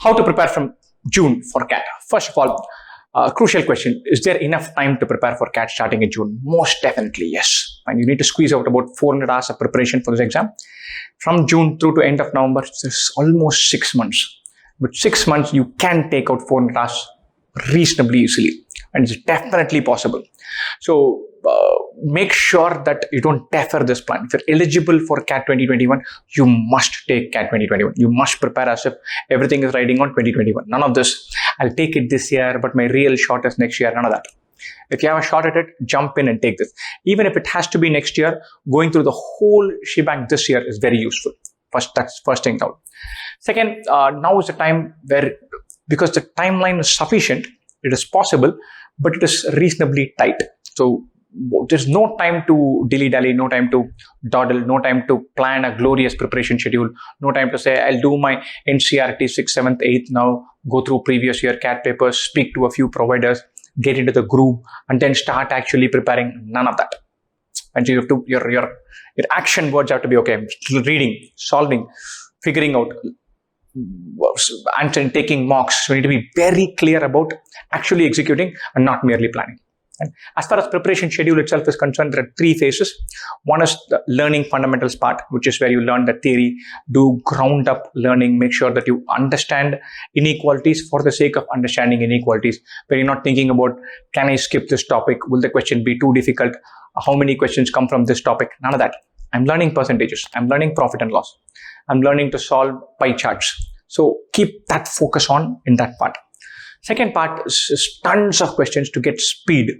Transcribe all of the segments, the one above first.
How to prepare from June for CAT? First of all, crucial question, is there enough time to prepare for CAT starting in June? Most definitely yes. And you need to squeeze out about 400 hours of preparation for this exam. From June through to end of November, it's almost 6 months. But 6 months, you can take out 400 hours reasonably easily. And it's definitely possible. So make sure that you don't defer this plan. If you're eligible for CAT 2021, you must take CAT 2021. You must prepare as if everything is riding on 2021. None of this, I'll take it this year, but my real shot is next year. None of that. If you have a shot at it, jump in and take this. Even if it has to be next year, going through the whole shebang this year is very useful. That's first thing out. Second, now is the time where, because the timeline is sufficient, it is possible, but it is reasonably tight. So there's no time to dilly-dally, no time to dawdle, no time to plan a glorious preparation schedule, no time to say, I'll do my NCERT 6th, 7th, 8th now, go through previous year CAT papers, speak to a few providers, get into the groove, and then start actually preparing. None of that. And so you have to, your action words have to be, okay, reading, solving, figuring out, answering, taking mocks. You need to be very clear about actually executing and not merely planning. And as far as preparation schedule itself is concerned, there are 3 phases. One is the learning fundamentals part, which is where you learn the theory, do ground up learning, make sure that you understand inequalities for the sake of understanding inequalities, where you're not thinking about, can I skip this topic? Will the question be too difficult? How many questions come from this topic? None of that. I'm learning percentages. I'm learning profit and loss. I'm learning to solve pie charts. So keep that focus on in that part. Second part is tons of questions to get speed,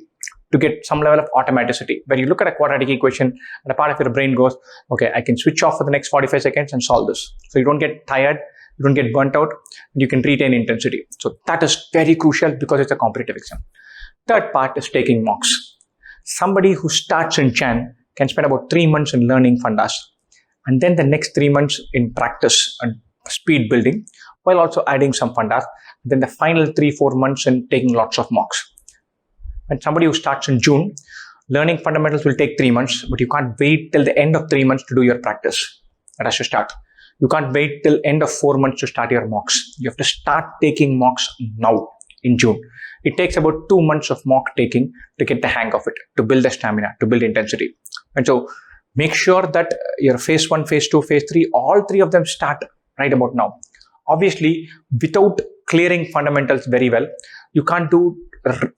to get some level of automaticity, where you look at a quadratic equation and a part of your brain goes, okay, I can switch off for the next 45 seconds and solve this. So you don't get tired, you don't get burnt out, and you can retain intensity. So that is very crucial because it's a competitive exam. Third part is taking mocks. Somebody who starts in Jan can spend about 3 months in learning fundas, and then the next 3 months in practice and speed building, while also adding some fundas. Then the final 3-4 months in taking lots of mocks. And somebody who starts in June, learning fundamentals will take 3 months, but you can't wait till the end of 3 months to do your practice. That has to start. You can't wait till end of 4 months to start your mocks. You have to start taking mocks now in June. It takes about 2 months of mock taking to get the hang of it, to build the stamina, to build intensity. And so make sure that your phase 1, phase 2, phase 3, all 3 of them start right about now. Obviously, without clearing fundamentals very well, you can't do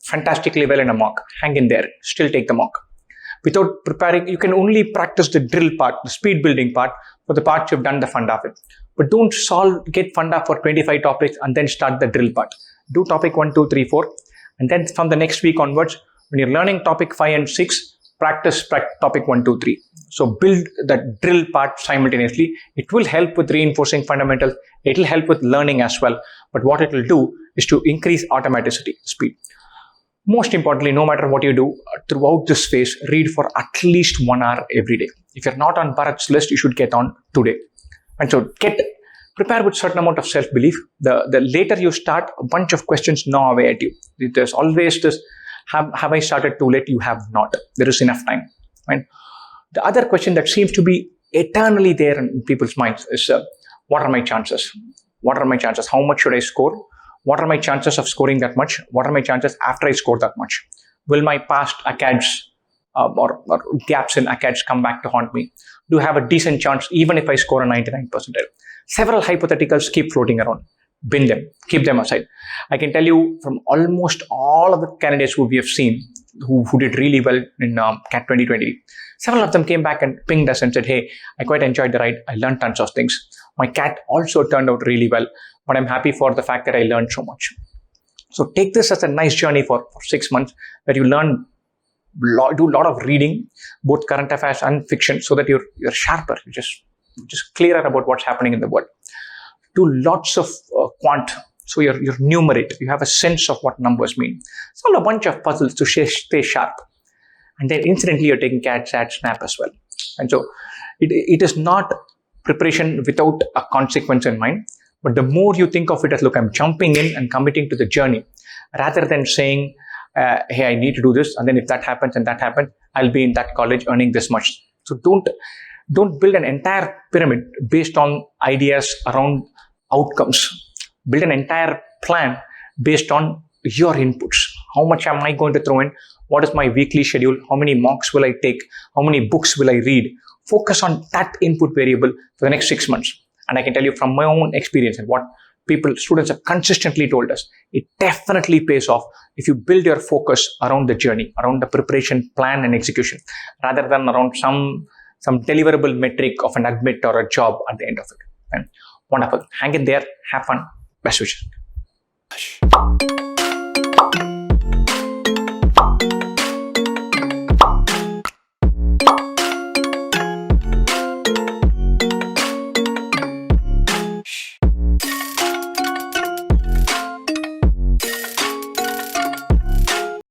fantastically well in a mock. Hang in there, still take the mock. Without preparing, you can only practice the drill part, the speed building part, for the parts you've done the funda with. But don't get funda for 25 topics and then start the drill part. Do topic 1, 2, 3, 4, and then from the next week onwards, when you're learning topic 5 and 6, practice topic 1, 2, 3. So build the drill part simultaneously. It will help with reinforcing fundamentals. It will help with learning as well. But what it will do is to increase automaticity, speed. Most importantly, no matter what you do throughout this phase, read for at least 1 hour every day. If you're not on Bharat's list, you should get on today. And so prepare with certain amount of self-belief. The later you start, a bunch of questions gnaw away at you. There's always this, have I started too late? You have not. There is enough time. Right? The other question that seems to be eternally there in people's minds is, what are my chances? What are my chances? How much should I score? What are my chances of scoring that much? What are my chances after I score that much? Will my past ACADS or gaps in ACADS come back to haunt me? Do I have a decent chance even if I score a 99%? Several hypotheticals keep floating around. Bin them, keep them aside. I can tell you from almost all of the candidates who we have seen who did really well in CAT 2020, several of them came back and pinged us and said, hey, I quite enjoyed the ride. I learned tons of things. My CAT also turned out really well, but I'm happy for the fact that I learned so much. So take this as a nice journey for 6 months where you learn, do a lot of reading, both current affairs and fiction, so that you're sharper, you're just clearer about what's happening in the world. Do lots of quant, so you're numerate, you have a sense of what numbers mean. It's all a bunch of puzzles to stay sharp. And then incidentally, you're taking CAT, SAT, SNAP as well. And so it is not preparation without a consequence in mind. But the more you think of it as, look, I'm jumping in and committing to the journey, rather than saying, hey, I need to do this, and then if that happens and that happens, I'll be in that college earning this much. So don't build an entire pyramid based on ideas around outcomes. build an entire plan based on your inputs. How much am I going to throw in? What is my weekly schedule? How many mocks will I take? How many books will I read? Focus on that input variable for the next 6 months. And I can tell you from my own experience and what students have consistently told us, it definitely pays off if you build your focus around the journey, around the preparation, plan, and execution, rather than around some deliverable metric of an admit or a job at the end of it. And wonderful. Hang in there. Have fun. Best wishes.